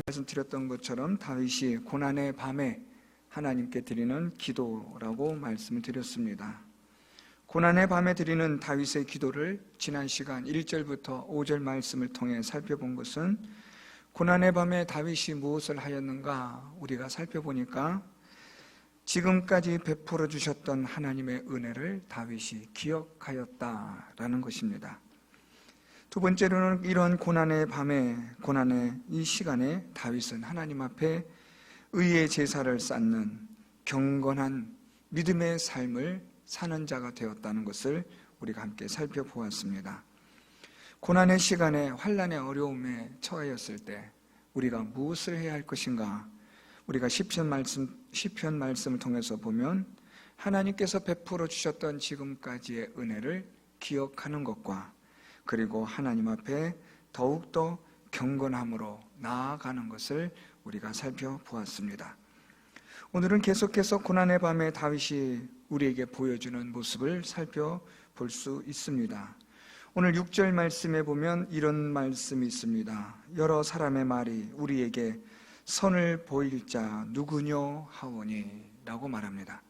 말씀드렸던 것처럼 다윗이 고난의 밤에 하나님께 드리는 기도라고 말씀을 드렸습니다. 고난의 밤에 드리는 다윗의 기도를 지난 시간 1절부터 5절 말씀을 통해 살펴본 것은 고난의 밤에 다윗이 무엇을 하였는가 우리가 살펴보니까 지금까지 베풀어 주셨던 하나님의 은혜를 다윗이 기억하였다라는 것입니다. 두 번째로는 이런 고난의 밤에, 고난의 이 시간에 다윗은 하나님 앞에 의의 제사를 쌓는 경건한 믿음의 삶을 사는 자가 되었다는 것을 우리가 함께 살펴보았습니다. 고난의 시간에 환난의 어려움에 처하였을 때 우리가 무엇을 해야 할 것인가? 우리가 시편 말씀을 통해서 보면 하나님께서 베풀어 주셨던 지금까지의 은혜를 기억하는 것과 그리고 하나님 앞에 더욱더 경건함으로 나아가는 것을 우리가 살펴보았습니다. 오늘은 계속해서 고난의 밤에 다윗이 우리에게 보여주는 모습을 살펴볼 수 있습니다. 오늘 6절 말씀에 보면 이런 말씀이 있습니다. 여러 사람의 말이 우리에게 선을 보일 자 누구뇨 하오니 라고 말합니다.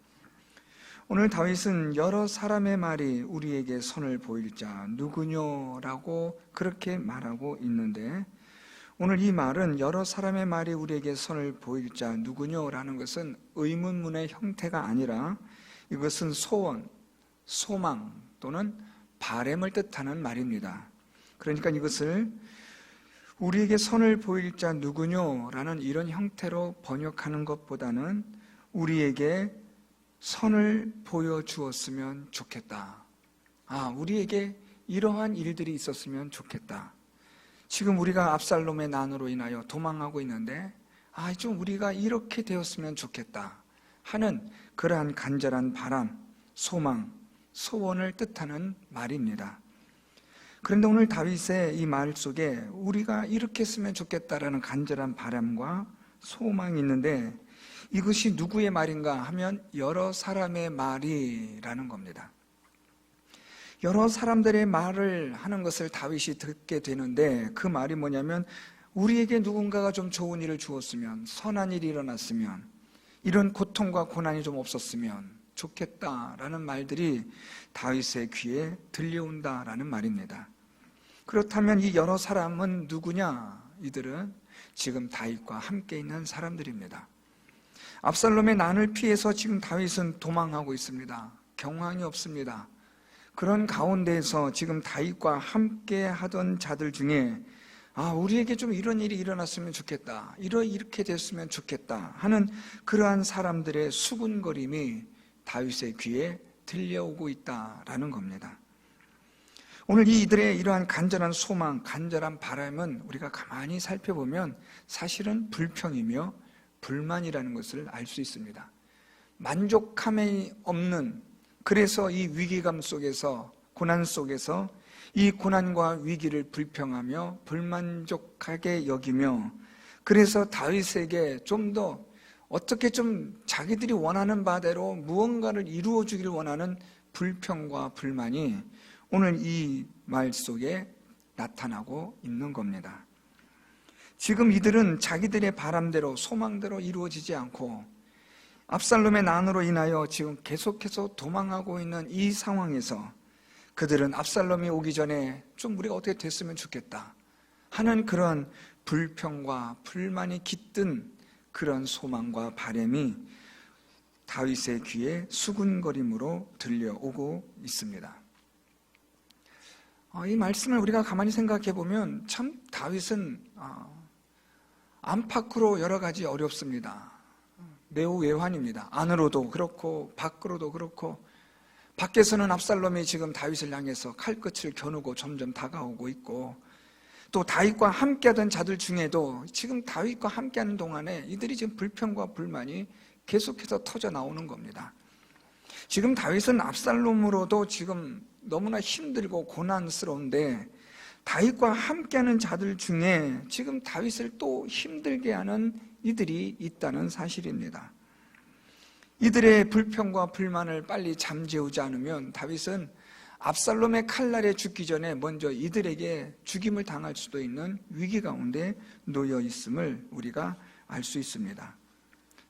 오늘 다윗은 여러 사람의 말이 우리에게 선을 보일 자 누구뇨라고 그렇게 말하고 있는데, 오늘 이 말은 여러 사람의 말이 우리에게 선을 보일 자 누구뇨라는 것은 의문문의 형태가 아니라 이것은 소원, 소망 또는 바램을 뜻하는 말입니다. 그러니까 이것을 우리에게 선을 보일 자 누구뇨라는 이런 형태로 번역하는 것보다는 우리에게 선을 보여주었으면 좋겠다. 우리에게 이러한 일들이 있었으면 좋겠다. 지금 우리가 압살롬의 난으로 인하여 도망하고 있는데 좀 우리가 이렇게 되었으면 좋겠다 하는 그러한 간절한 바람, 소망, 소원을 뜻하는 말입니다. 그런데 오늘 다윗의 이 말 속에 우리가 이렇게 했으면 좋겠다라는 간절한 바람과 소망이 있는데, 이것이 누구의 말인가 하면 여러 사람의 말이라는 겁니다. 여러 사람들의 말을 하는 것을 다윗이 듣게 되는데, 그 말이 뭐냐면 우리에게 누군가가 좀 좋은 일을 주었으면, 선한 일이 일어났으면, 이런 고통과 고난이 좀 없었으면 좋겠다라는 말들이 다윗의 귀에 들려온다라는 말입니다. 그렇다면 이 여러 사람은 누구냐? 이들은 지금 다윗과 함께 있는 사람들입니다. 압살롬의 난을 피해서 지금 다윗은 도망하고 있습니다. 경황이 없습니다. 그런 가운데에서 지금 다윗과 함께 하던 자들 중에 우리에게 좀 이런 일이 일어났으면 좋겠다, 이렇게 됐으면 좋겠다 하는 그러한 사람들의 수군거림이 다윗의 귀에 들려오고 있다라는 겁니다. 오늘 이들의 이러한 간절한 소망, 간절한 바람은 우리가 가만히 살펴보면 사실은 불평이며 불만이라는 것을 알 수 있습니다. 만족함이 없는, 그래서 이 위기감 속에서, 고난 속에서 이 고난과 위기를 불평하며 불만족하게 여기며, 그래서 다윗에게 좀 더 어떻게 좀 자기들이 원하는 바대로 무언가를 이루어 주기를 원하는 불평과 불만이 오늘 이 말 속에 나타나고 있는 겁니다. 지금 이들은 자기들의 바람대로, 소망대로 이루어지지 않고 압살롬의 난으로 인하여 지금 계속해서 도망하고 있는 이 상황에서 그들은 압살롬이 오기 전에 좀 우리가 어떻게 됐으면 좋겠다 하는 그런 불평과 불만이 깃든 그런 소망과 바람이 다윗의 귀에 수군거림으로 들려오고 있습니다. 이 말씀을 우리가 가만히 생각해 보면 참 다윗은 안팎으로 여러 가지 어렵습니다. 매우 외환입니다. 안으로도 그렇고 밖으로도 그렇고, 밖에서는 압살롬이 지금 다윗을 향해서 칼끝을 겨누고 점점 다가오고 있고, 또 다윗과 함께하던 자들 중에도 지금 다윗과 함께하는 동안에 이들이 지금 불평과 불만이 계속해서 터져 나오는 겁니다. 지금 다윗은 압살롬으로도 지금 너무나 힘들고 고난스러운데, 다윗과 함께하는 자들 중에 지금 다윗을 또 힘들게 하는 이들이 있다는 사실입니다. 이들의 불평과 불만을 빨리 잠재우지 않으면 다윗은 압살롬의 칼날에 죽기 전에 먼저 이들에게 죽임을 당할 수도 있는 위기 가운데 놓여 있음을 우리가 알 수 있습니다.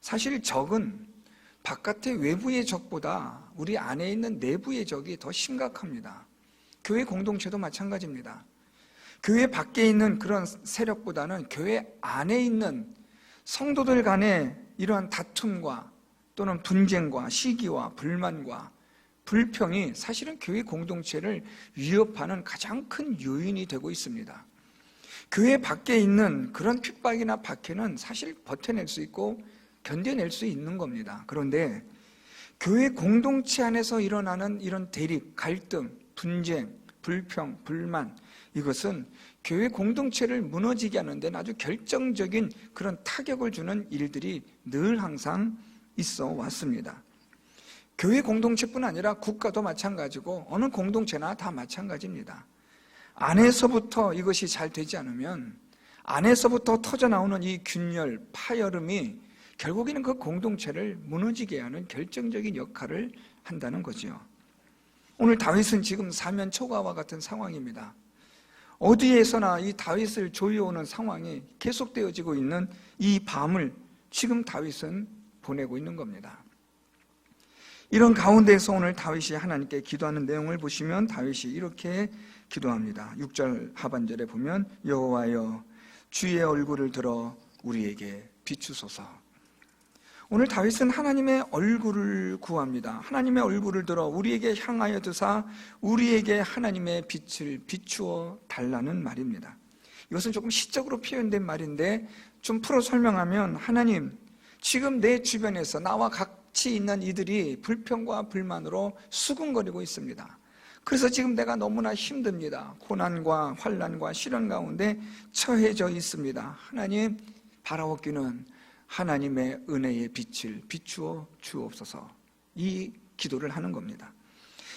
사실 적은 바깥의 외부의 적보다 우리 안에 있는 내부의 적이 더 심각합니다. 교회 공동체도 마찬가지입니다. 교회 밖에 있는 그런 세력보다는 교회 안에 있는 성도들 간의 이러한 다툼과 또는 분쟁과 시기와 불만과 불평이 사실은 교회 공동체를 위협하는 가장 큰 요인이 되고 있습니다. 교회 밖에 있는 그런 핍박이나 박해는 사실 버텨낼 수 있고 견뎌낼 수 있는 겁니다. 그런데 교회 공동체 안에서 일어나는 이런 대립, 갈등, 분쟁, 불평, 불만, 이것은 교회 공동체를 무너지게 하는 데는 아주 결정적인 그런 타격을 주는 일들이 늘 항상 있어 왔습니다. 교회 공동체뿐 아니라 국가도 마찬가지고 어느 공동체나 다 마찬가지입니다. 안에서부터 이것이 잘 되지 않으면 안에서부터 터져나오는 이 균열, 파열음이 결국에는 그 공동체를 무너지게 하는 결정적인 역할을 한다는 거죠. 오늘 다윗은 지금 사면초가와 같은 상황입니다. 어디에서나 이 다윗을 조여오는 상황이 계속되어지고 있는 이 밤을 지금 다윗은 보내고 있는 겁니다. 이런 가운데에서 오늘 다윗이 하나님께 기도하는 내용을 보시면 다윗이 이렇게 기도합니다. 6절 하반절에 보면 여호와여 주의 얼굴을 들어 우리에게 비추소서. 오늘 다윗은 하나님의 얼굴을 구합니다. 하나님의 얼굴을 들어 우리에게 향하여 드사 우리에게 하나님의 빛을 비추어 달라는 말입니다. 이것은 조금 시적으로 표현된 말인데 좀 풀어 설명하면 하나님, 지금 내 주변에서 나와 같이 있는 이들이 불평과 불만으로 수군거리고 있습니다. 그래서 지금 내가 너무나 힘듭니다. 고난과 환난과 시련 가운데 처해져 있습니다. 하나님, 바라옵기는 하나님의 은혜의 빛을 비추어 주옵소서. 이 기도를 하는 겁니다.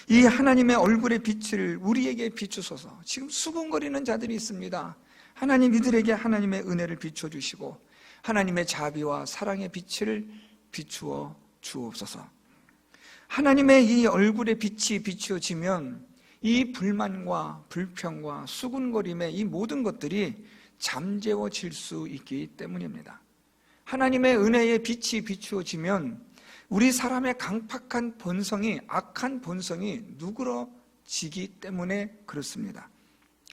이 하나님의 얼굴의 빛을 우리에게 비추소서. 지금 수군거리는 자들이 있습니다. 하나님, 이들에게 하나님의 은혜를 비춰주시고 하나님의 자비와 사랑의 빛을 비추어 주옵소서. 하나님의 이 얼굴의 빛이 비추어지면 이 불만과 불평과 수군거림의 이 모든 것들이 잠재워질 수 있기 때문입니다. 하나님의 은혜의 빛이 비추어지면 우리 사람의 강팍한 본성이, 악한 본성이 누그러지기 때문에 그렇습니다.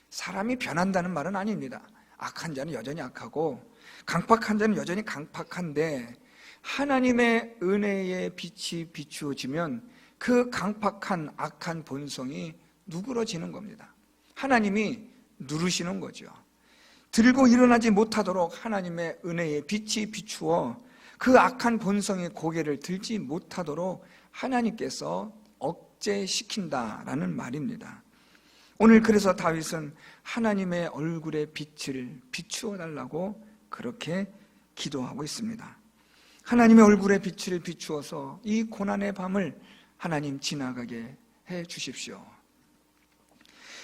사람이 변한다는 말은 아닙니다. 악한 자는 여전히 악하고 강팍한 자는 여전히 강팍한데 하나님의 은혜의 빛이 비추어지면 그 강팍한 악한 본성이 누그러지는 겁니다. 하나님이 누르시는 거죠. 들고 일어나지 못하도록 하나님의 은혜의 빛이 비추어 그 악한 본성의 고개를 들지 못하도록 하나님께서 억제시킨다라는 말입니다. 오늘 그래서 다윗은 하나님의 얼굴의 빛을 비추어 달라고 그렇게 기도하고 있습니다. 하나님의 얼굴의 빛을 비추어서 이 고난의 밤을 하나님 지나가게 해 주십시오.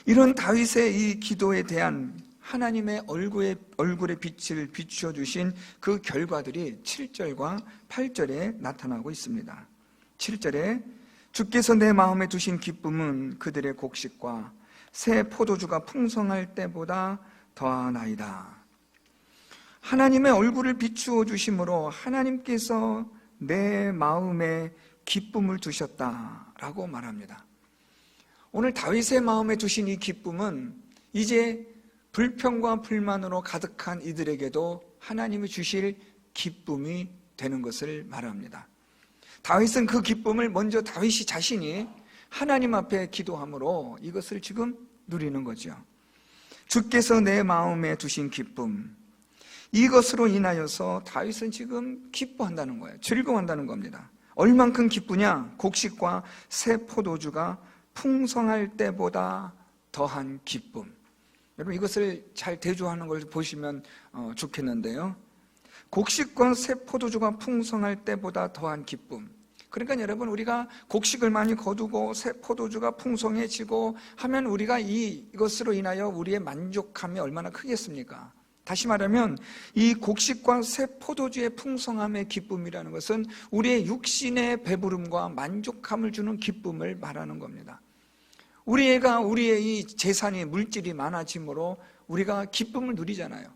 이런 다윗의 이 기도에 대한 하나님의 얼굴의 빛을 비추어 주신 그 결과들이 7절과 8절에 나타나고 있습니다. 7절에 주께서 내 마음에 두신 기쁨은 그들의 곡식과 새 포도주가 풍성할 때보다 더하나이다. 하나님의 얼굴을 비추어 주심으로 하나님께서 내 마음에 기쁨을 두셨다라고 말합니다. 오늘 다윗의 마음에 두신 이 기쁨은 이제 불평과 불만으로 가득한 이들에게도 하나님이 주실 기쁨이 되는 것을 말합니다. 다윗은 그 기쁨을 먼저 다윗이 자신이 하나님 앞에 기도함으로 이것을 지금 누리는 거죠. 주께서 내 마음에 두신 기쁨, 이것으로 인하여서 다윗은 지금 기뻐한다는 거예요. 즐거워한다는 겁니다. 얼만큼 기쁘냐? 곡식과 새 포도주가 풍성할 때보다 더한 기쁨. 여러분, 이것을 잘 대조하는 걸 보시면 좋겠는데요. 곡식과 새 포도주가 풍성할 때보다 더한 기쁨. 그러니까 여러분, 우리가 곡식을 많이 거두고 새 포도주가 풍성해지고 하면 우리가 이것으로 인하여 우리의 만족감이 얼마나 크겠습니까? 다시 말하면 이 곡식과 새 포도주의 풍성함의 기쁨이라는 것은 우리의 육신의 배부름과 만족감을 주는 기쁨을 말하는 겁니다. 우리의 이 재산이 물질이 많아짐으로 우리가 기쁨을 누리잖아요.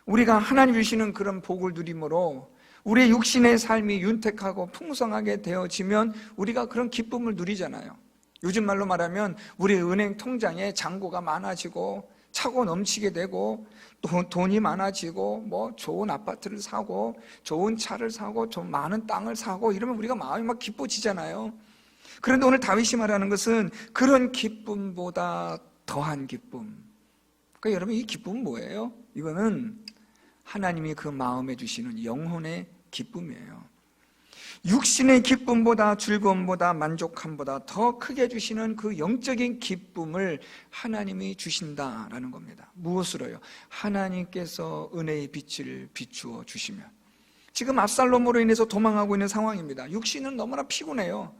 우리가 하나님 주시는 그런 복을 누림으로 우리의 육신의 삶이 윤택하고 풍성하게 되어지면 우리가 그런 기쁨을 누리잖아요. 요즘 말로 말하면 우리의 은행 통장에 잔고가 많아지고 차고 넘치게 되고 또 돈이 많아지고 뭐 좋은 아파트를 사고 좋은 차를 사고 좀 많은 땅을 사고 이러면 우리가 마음이 막 기뻐지잖아요. 그런데 오늘 다윗이 말하는 것은 그런 기쁨보다 더한 기쁨. 그러니까 여러분, 이 기쁨은 뭐예요? 이거는 하나님이 그 마음에 주시는 영혼의 기쁨이에요. 육신의 기쁨보다 즐거움보다 만족함보다 더 크게 주시는 그 영적인 기쁨을 하나님이 주신다라는 겁니다. 무엇으로요? 하나님께서 은혜의 빛을 비추어 주시면. 지금 압살롬으로 인해서 도망하고 있는 상황입니다. 육신은 너무나 피곤해요.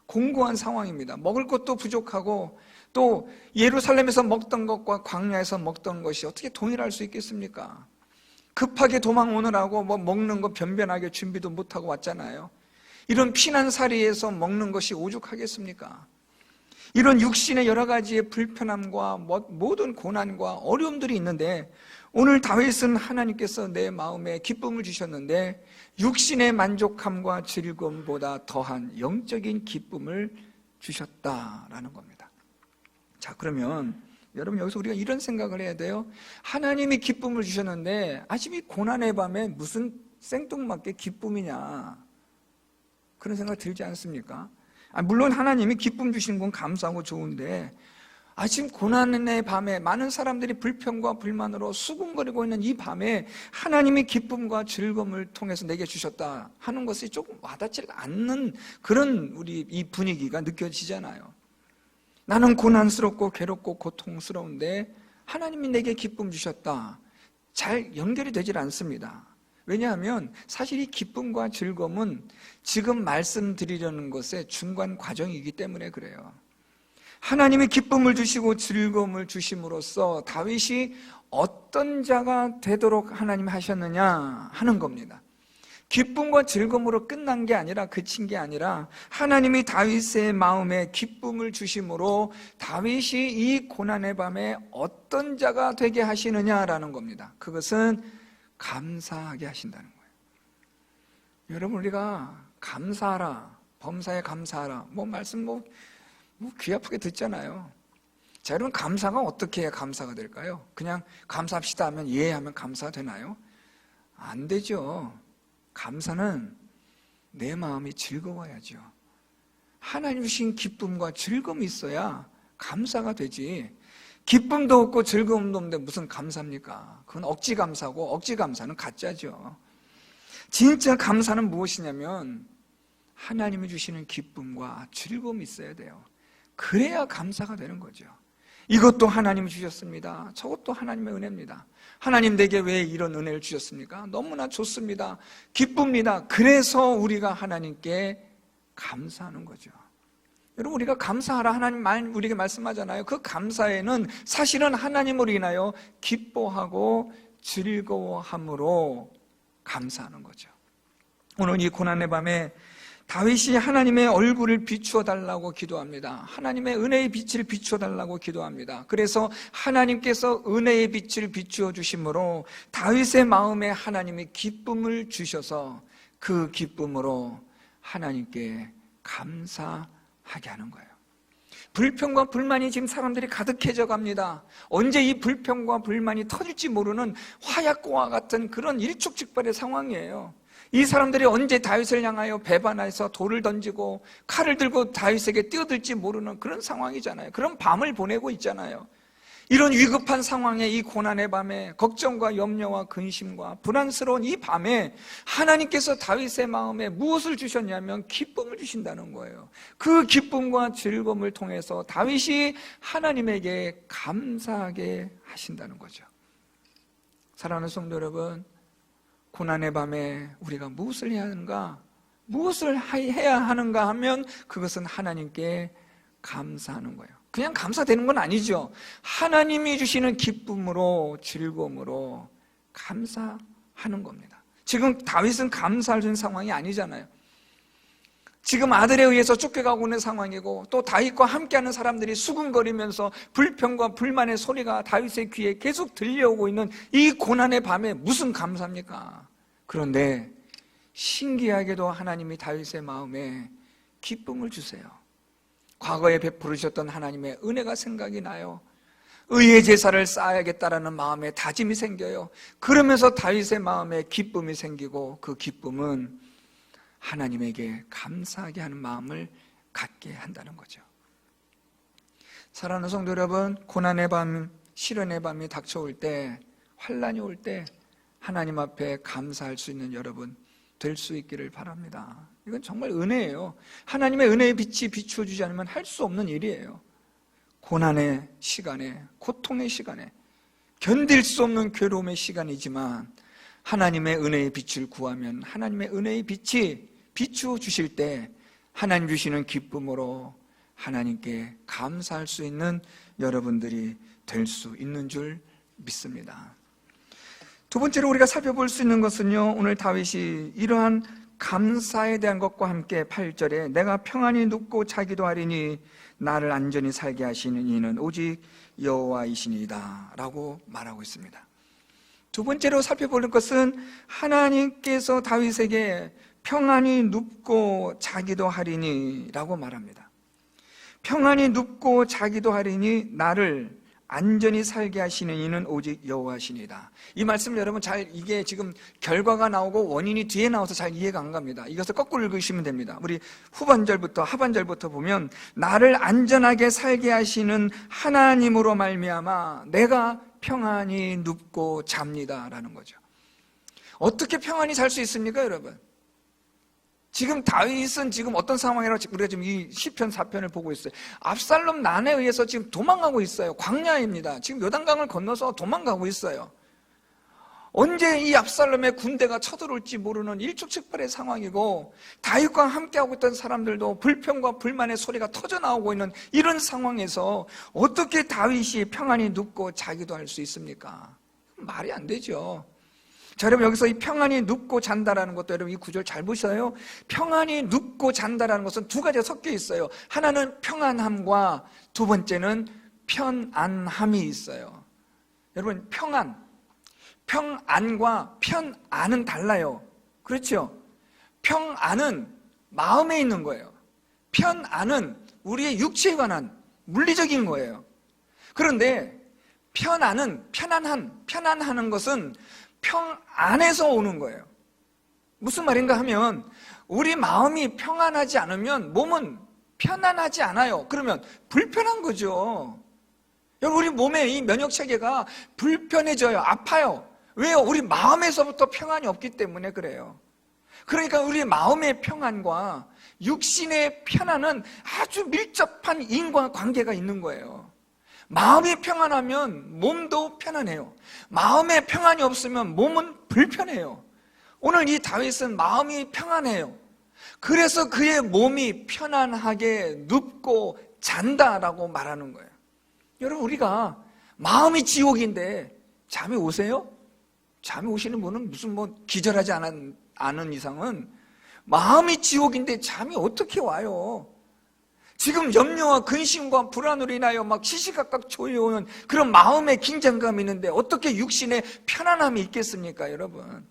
공고한 상황입니다. 먹을 것도 부족하고 또 예루살렘에서 먹던 것과 광야에서 먹던 것이 어떻게 동일할 수 있겠습니까? 급하게 도망 오느라고 뭐 먹는 거 변변하게 준비도 못하고 왔잖아요. 이런 피난살이에서 먹는 것이 오죽하겠습니까? 이런 육신의 여러 가지의 불편함과 모든 고난과 어려움들이 있는데 오늘 다윗은 하나님께서 내 마음에 기쁨을 주셨는데 육신의 만족함과 즐거움보다 더한 영적인 기쁨을 주셨다라는 겁니다. 자, 그러면 여러분, 여기서 우리가 이런 생각을 해야 돼요. 하나님이 기쁨을 주셨는데 아직 이 고난의 밤에 무슨 생뚱맞게 기쁨이냐, 그런 생각 들지 않습니까? 물론 하나님이 기쁨 주시는 건 감사하고 좋은데 지금 고난의 밤에 많은 사람들이 불평과 불만으로 수군거리고 있는 이 밤에 하나님이 기쁨과 즐거움을 통해서 내게 주셨다 하는 것이 조금 와닿지 않는 그런 우리 이 분위기가 느껴지잖아요. 나는 고난스럽고 괴롭고 고통스러운데 하나님이 내게 기쁨 주셨다, 잘 연결이 되질 않습니다. 왜냐하면 사실 이 기쁨과 즐거움은 지금 말씀드리려는 것의 중간 과정이기 때문에 그래요. 하나님이 기쁨을 주시고 즐거움을 주심으로써 다윗이 어떤 자가 되도록 하나님이 하셨느냐 하는 겁니다. 기쁨과 즐거움으로 끝난 게 아니라, 그친 게 아니라 하나님이 다윗의 마음에 기쁨을 주심으로 다윗이 이 고난의 밤에 어떤 자가 되게 하시느냐라는 겁니다. 그것은 감사하게 하신다는 거예요. 여러분, 우리가 감사하라, 범사에 감사하라, 말씀 귀 아프게 듣잖아요. 자, 여러분, 감사가 어떻게 해야 감사가 될까요? 그냥 감사합시다 하면 예 하면 감사가 되나요? 안 되죠. 감사는 내 마음이 즐거워야죠. 하나님 주신 기쁨과 즐거움이 있어야 감사가 되지. 기쁨도 없고 즐거움도 없는데 무슨 감사입니까? 그건 억지 감사고, 억지 감사는 가짜죠. 진짜 감사는 무엇이냐면 하나님이 주시는 기쁨과 즐거움이 있어야 돼요. 그래야 감사가 되는 거죠. 이것도 하나님이 주셨습니다. 저것도 하나님의 은혜입니다. 하나님 내게 왜 이런 은혜를 주셨습니까? 너무나 좋습니다. 기쁩니다. 그래서 우리가 하나님께 감사하는 거죠. 여러분, 우리가 감사하라 하나님 우리에게 말씀하잖아요. 그 감사에는 사실은 하나님으로 인하여 기뻐하고 즐거워함으로 감사하는 거죠. 오늘 이 고난의 밤에 다윗이 하나님의 얼굴을 비추어 달라고 기도합니다. 하나님의 은혜의 빛을 비추어 달라고 기도합니다. 그래서 하나님께서 은혜의 빛을 비추어 주심으로 다윗의 마음에 하나님이 기쁨을 주셔서 그 기쁨으로 하나님께 감사하게 하는 거예요. 불평과 불만이 지금 사람들이 가득해져 갑니다. 언제 이 불평과 불만이 터질지 모르는 화약고와 같은 그런 일촉즉발의 상황이에요. 이 사람들이 언제 다윗을 향하여 배반해서 돌을 던지고 칼을 들고 다윗에게 뛰어들지 모르는 그런 상황이잖아요. 그런 밤을 보내고 있잖아요. 이런 위급한 상황에, 이 고난의 밤에 걱정과 염려와 근심과 불안스러운 이 밤에 하나님께서 다윗의 마음에 무엇을 주셨냐면 기쁨을 주신다는 거예요. 그 기쁨과 즐거움을 통해서 다윗이 하나님에게 감사하게 하신다는 거죠. 사랑하는 성도 여러분, 고난의 밤에 우리가 무엇을 해야 하는가? 무엇을 해야 하는가 하면 그것은 하나님께 감사하는 거예요. 그냥 감사되는 건 아니죠. 하나님이 주시는 기쁨으로, 즐거움으로 감사하는 겁니다. 지금 다윗은 감사할 수 있는 상황이 아니잖아요. 지금 아들에 의해서 쫓겨가고 있는 상황이고, 또 다윗과 함께하는 사람들이 수군거리면서 불평과 불만의 소리가 다윗의 귀에 계속 들려오고 있는 이 고난의 밤에 무슨 감사입니까? 그런데 신기하게도 하나님이 다윗의 마음에 기쁨을 주세요. 과거에 베풀으셨던 하나님의 은혜가 생각이 나요. 의의 제사를 쌓아야겠다라는 마음에 다짐이 생겨요. 그러면서 다윗의 마음에 기쁨이 생기고, 그 기쁨은 하나님에게 감사하게 하는 마음을 갖게 한다는 거죠. 사랑하는 성도 여러분, 고난의 밤, 시련의 밤이 닥쳐올 때, 환난이 올 때 하나님 앞에 감사할 수 있는 여러분 될 수 있기를 바랍니다. 이건 정말 은혜예요. 하나님의 은혜의 빛이 비추어 주지 않으면 할 수 없는 일이에요. 고난의 시간에, 고통의 시간에, 견딜 수 없는 괴로움의 시간이지만 하나님의 은혜의 빛을 구하면 하나님의 은혜의 빛이 비추어 주실 때 하나님 주시는 기쁨으로 하나님께 감사할 수 있는 여러분들이 될 수 있는 줄 믿습니다. 두 번째로 우리가 살펴볼 수 있는 것은요, 오늘 다윗이 이러한 감사에 대한 것과 함께 8절에 내가 평안히 눕고 자기도 하리니 나를 안전히 살게 하시는 이는 오직 여호와이시니이다 라고 말하고 있습니다. 두 번째로 살펴볼 것은 하나님께서 다윗에게 평안히 눕고 자기도 하리니 라고 말합니다. 평안히 눕고 자기도 하리니 나를 안전히 살게 하시는 이는 오직 여호와시니이다. 이 말씀을 여러분 잘, 이게 지금 결과가 나오고 원인이 뒤에 나와서 잘 이해가 안 갑니다. 이것을 거꾸로 읽으시면 됩니다. 우리 후반절부터 하반절부터 보면 나를 안전하게 살게 하시는 하나님으로 말미암아 내가 평안히 눕고 잡니다 라는 거죠. 어떻게 평안히 잘 수 있습니까, 여러분? 지금 다윗은 지금 어떤 상황이라고 우리가 지금 이 시편 4편을 보고 있어요. 압살롬 난에 의해서 지금 도망가고 있어요. 광야입니다. 지금 요단강을 건너서 도망가고 있어요. 언제 이 압살롬의 군대가 쳐들어올지 모르는 일촉즉발의 상황이고, 다윗과 함께하고 있던 사람들도 불평과 불만의 소리가 터져나오고 있는 이런 상황에서 어떻게 다윗이 평안히 눕고 자기도 할 수 있습니까? 말이 안 되죠. 자, 여러분 여기서 이 평안히 눕고 잔다라는 것도 여러분 이 구절 잘 보셔요. 평안히 눕고 잔다라는 것은 두 가지가 섞여 있어요. 하나는 평안함과 두 번째는 편안함이 있어요. 여러분 평안과 편안은 달라요. 그렇죠? 평안은 마음에 있는 거예요. 편안은 우리의 육체에 관한 물리적인 거예요. 그런데 편안하는 것은 평안에서 오는 거예요. 무슨 말인가 하면 우리 마음이 평안하지 않으면 몸은 편안하지 않아요. 그러면 불편한 거죠. 여러분 우리 몸의 이 면역체계가 불편해져요. 아파요. 왜요? 우리 마음에서부터 평안이 없기 때문에 그래요. 그러니까 우리 마음의 평안과 육신의 편안은 아주 밀접한 인과관계가 있는 거예요. 마음이 평안하면 몸도 편안해요. 마음에 평안이 없으면 몸은 불편해요. 오늘 이 다윗은 마음이 평안해요. 그래서 그의 몸이 편안하게 눕고 잔다라고 말하는 거예요. 여러분 우리가 마음이 지옥인데 잠이 오세요? 잠이 오시는 분은 무슨 기절하지 않은 이상은 마음이 지옥인데 잠이 어떻게 와요? 지금 염려와 근심과 불안으로 인하여 막 시시각각 조여오는 그런 마음의 긴장감이 있는데 어떻게 육신의 편안함이 있겠습니까, 여러분?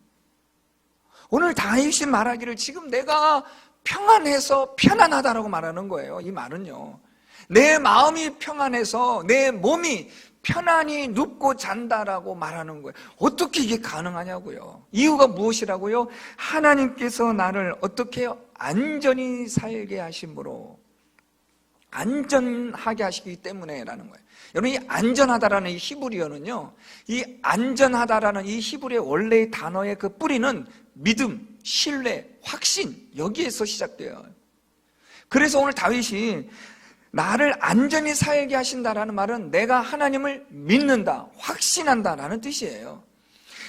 오늘 다윗이 말하기를 지금 내가 평안해서 편안하다라고 말하는 거예요. 이 말은요, 내 마음이 평안해서 내 몸이 편안히 눕고 잔다라고 말하는 거예요. 어떻게 이게 가능하냐고요. 이유가 무엇이라고요? 하나님께서 나를 어떻게 해요? 안전히 살게 하심으로, 안전하게 하시기 때문에라는 거예요. 여러분 이 안전하다라는 이 히브리어는요, 이 안전하다라는 이 히브리의 원래의 단어의 그 뿌리는 믿음, 신뢰, 확신, 여기에서 시작돼요. 그래서 오늘 다윗이 나를 안전히 살게 하신다라는 말은 내가 하나님을 믿는다, 확신한다라는 뜻이에요.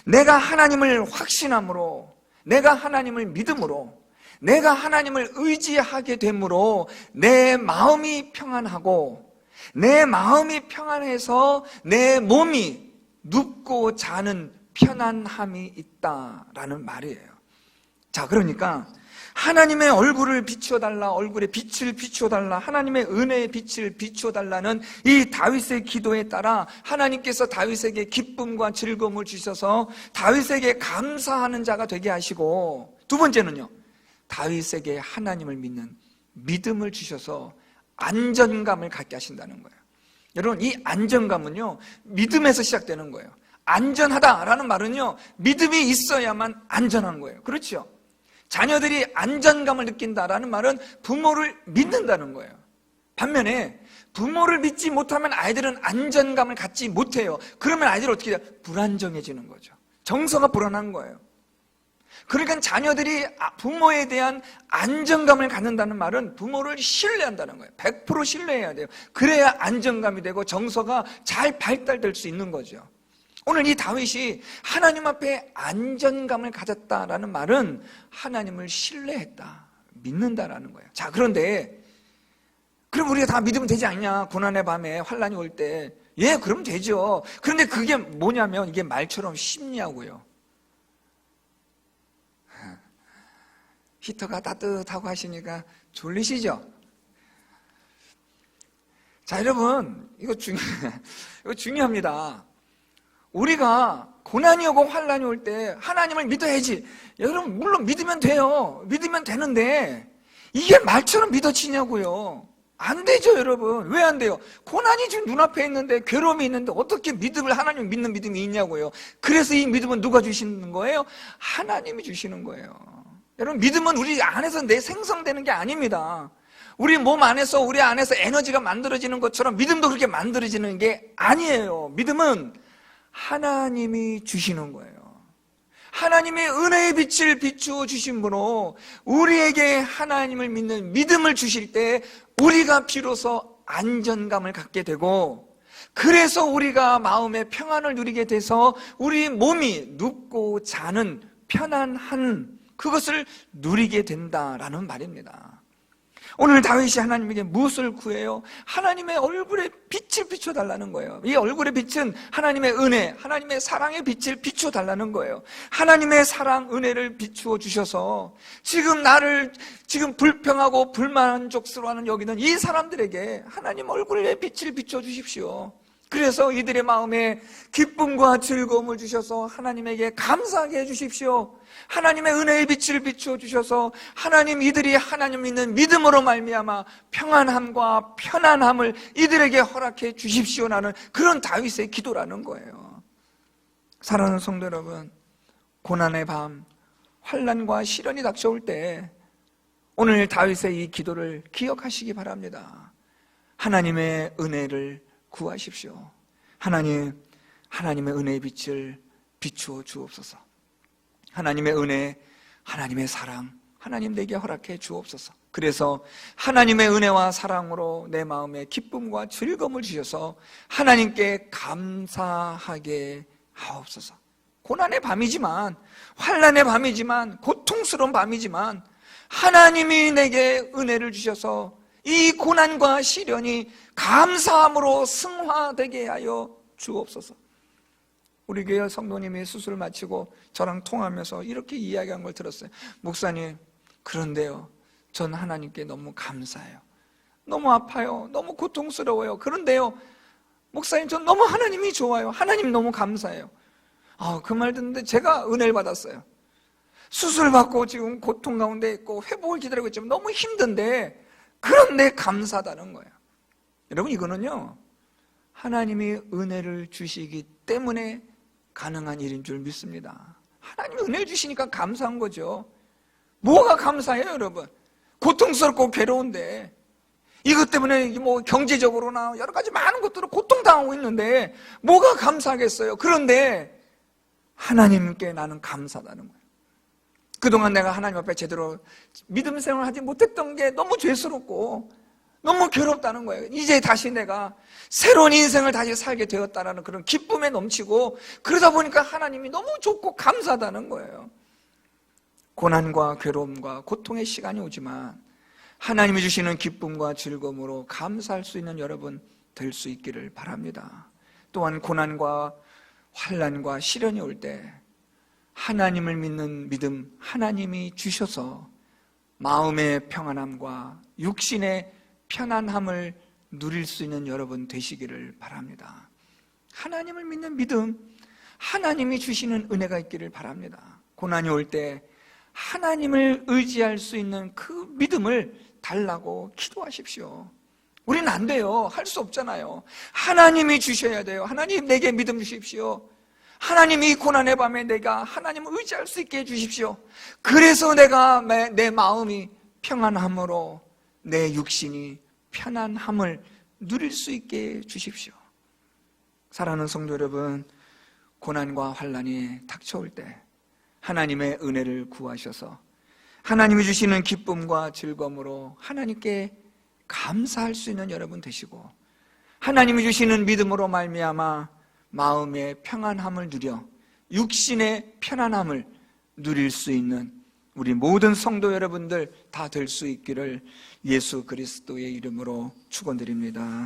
내가 하나님을 확신함으로, 내가 하나님을 믿음으로, 내가 하나님을 의지하게 되므로 내 마음이 평안하고, 내 마음이 평안해서 내 몸이 눕고 자는 편안함이 있다라는 말이에요. 자, 그러니까 하나님의 얼굴을 비추어달라, 얼굴의 빛을 비추어달라, 하나님의 은혜의 빛을 비추어달라는 이 다윗의 기도에 따라 하나님께서 다윗에게 기쁨과 즐거움을 주셔서 다윗에게 감사하는 자가 되게 하시고, 두 번째는요, 다윗에게 하나님을 믿는 믿음을 주셔서 안전감을 갖게 하신다는 거예요. 여러분, 이 안전감은요, 믿음에서 시작되는 거예요. 안전하다라는 말은요, 믿음이 있어야만 안전한 거예요. 그렇죠? 자녀들이 안전감을 느낀다라는 말은 부모를 믿는다는 거예요. 반면에 부모를 믿지 못하면 아이들은 안전감을 갖지 못해요. 그러면 아이들은 어떻게 돼요? 불안정해지는 거죠. 정서가 불안한 거예요. 그러니까 자녀들이 부모에 대한 안정감을 갖는다는 말은 부모를 신뢰한다는 거예요. 100% 신뢰해야 돼요. 그래야 안정감이 되고 정서가 잘 발달될 수 있는 거죠. 오늘 이 다윗이 하나님 앞에 안전감을 가졌다라는 말은 하나님을 신뢰했다, 믿는다라는 거예요. 자, 그런데 그럼 우리가 다 믿으면 되지 않냐? 고난의 밤에 환란이 올 때. 예, 그럼 되죠. 그런데 그게 뭐냐면 이게 말처럼 쉽냐고요. 히터가 따뜻하고 하시니까 졸리시죠? 자, 여러분, 이거 중요합니다. 우리가 고난이 오고 환란이 올 때 하나님을 믿어야지. 여러분, 물론 믿으면 돼요. 믿으면 되는데 이게 말처럼 믿어지냐고요. 안 되죠, 여러분. 왜 안 돼요? 고난이 지금 눈앞에 있는데, 괴로움이 있는데 어떻게 하나님을 믿는 믿음이 있냐고요. 그래서 이 믿음은 누가 주시는 거예요? 하나님이 주시는 거예요. 여러분, 믿음은 우리 안에서 생성되는 게 아닙니다. 우리 몸 안에서, 우리 안에서 에너지가 만들어지는 것처럼 믿음도 그렇게 만들어지는 게 아니에요. 믿음은 하나님이 주시는 거예요. 하나님의 은혜의 빛을 비추어 주신 분으로 우리에게 하나님을 믿는 믿음을 주실 때 우리가 비로소 안전감을 갖게 되고, 그래서 우리가 마음의 평안을 누리게 돼서 우리 몸이 눕고 자는 편안한 그것을 누리게 된다라는 말입니다. 오늘 다윗이 하나님에게 무엇을 구해요? 하나님의 얼굴에 빛을 비춰달라는 거예요. 이 얼굴의 빛은 하나님의 은혜, 하나님의 사랑의 빛을 비춰달라는 거예요. 하나님의 사랑, 은혜를 비추어 주셔서 지금 불평하고 불만족스러워하는 여기는 이 사람들에게 하나님 얼굴의 빛을 비춰 주십시오. 그래서 이들의 마음에 기쁨과 즐거움을 주셔서 하나님에게 감사하게 해주십시오. 하나님의 은혜의 빛을 비추어 주셔서 이들이 하나님 믿는 믿음으로 말미암아 평안함과 편안함을 이들에게 허락해 주십시오라는 그런 다윗의 기도라는 거예요. 사랑하는 성도 여러분, 고난의 밤, 환난과 시련이 닥쳐올 때 오늘 다윗의 이 기도를 기억하시기 바랍니다. 하나님의 은혜를 구하십시오. 하나님의 은혜의 빛을 비추어 주옵소서. 하나님의 은혜, 하나님의 사랑, 하나님 내게 허락해 주옵소서. 그래서 하나님의 은혜와 사랑으로 내 마음에 기쁨과 즐거움을 주셔서 하나님께 감사하게 하옵소서. 고난의 밤이지만, 환난의 밤이지만, 고통스러운 밤이지만 하나님이 내게 은혜를 주셔서 이 고난과 시련이 감사함으로 승화되게 하여 주옵소서. 우리 교회 성도님이 수술을 마치고 저랑 통화하면서 이렇게 이야기한 걸 들었어요. 목사님, 그런데요, 전 하나님께 너무 감사해요. 너무 아파요. 너무 고통스러워요. 그런데요, 목사님, 전 너무 하나님이 좋아요. 하나님 너무 감사해요. 그 말 듣는데 제가 은혜를 받았어요. 수술 받고 지금 고통 가운데 있고 회복을 기다리고 있지만 너무 힘든데, 그런데 감사하다는 거예요. 여러분, 이거는요, 하나님이 은혜를 주시기 때문에 가능한 일인 줄 믿습니다. 하나님이 은혜를 주시니까 감사한 거죠. 뭐가 감사해요, 여러분? 고통스럽고 괴로운데, 이것 때문에 뭐 경제적으로나 여러 가지 많은 것들을 고통당하고 있는데 뭐가 감사하겠어요? 그런데 하나님께 나는 감사하다는 거예요. 그동안 내가 하나님 앞에 제대로 믿음 생활을 하지 못했던 게 너무 죄스럽고 너무 괴롭다는 거예요. 이제 다시 내가 새로운 인생을 다시 살게 되었다는 그런 기쁨에 넘치고, 그러다 보니까 하나님이 너무 좋고 감사하다는 거예요. 고난과 괴로움과 고통의 시간이 오지만 하나님이 주시는 기쁨과 즐거움으로 감사할 수 있는 여러분 될 수 있기를 바랍니다. 또한 고난과 환난과 시련이 올 때 하나님을 믿는 믿음, 하나님이 주셔서 마음의 평안함과 육신의 편안함을 누릴 수 있는 여러분 되시기를 바랍니다. 하나님을 믿는 믿음, 하나님이 주시는 은혜가 있기를 바랍니다. 고난이 올 때 하나님을 의지할 수 있는 그 믿음을 달라고 기도하십시오. 우리는 안 돼요. 할 수 없잖아요. 하나님이 주셔야 돼요. 하나님 내게 믿음 주십시오. 하나님이 이 고난의 밤에 내가 하나님을 의지할 수 있게 해주십시오. 그래서 내가 내 마음이 평안함으로 내 육신이 편안함을 누릴 수 있게 해주십시오. 사랑하는 성도 여러분, 고난과 환난이 닥쳐올 때 하나님의 은혜를 구하셔서 하나님이 주시는 기쁨과 즐거움으로 하나님께 감사할 수 있는 여러분 되시고, 하나님이 주시는 믿음으로 말미암아 마음의 평안함을 누려 육신의 편안함을 누릴 수 있는 우리 모든 성도 여러분들 다 될 수 있기를 예수 그리스도의 이름으로 축원드립니다.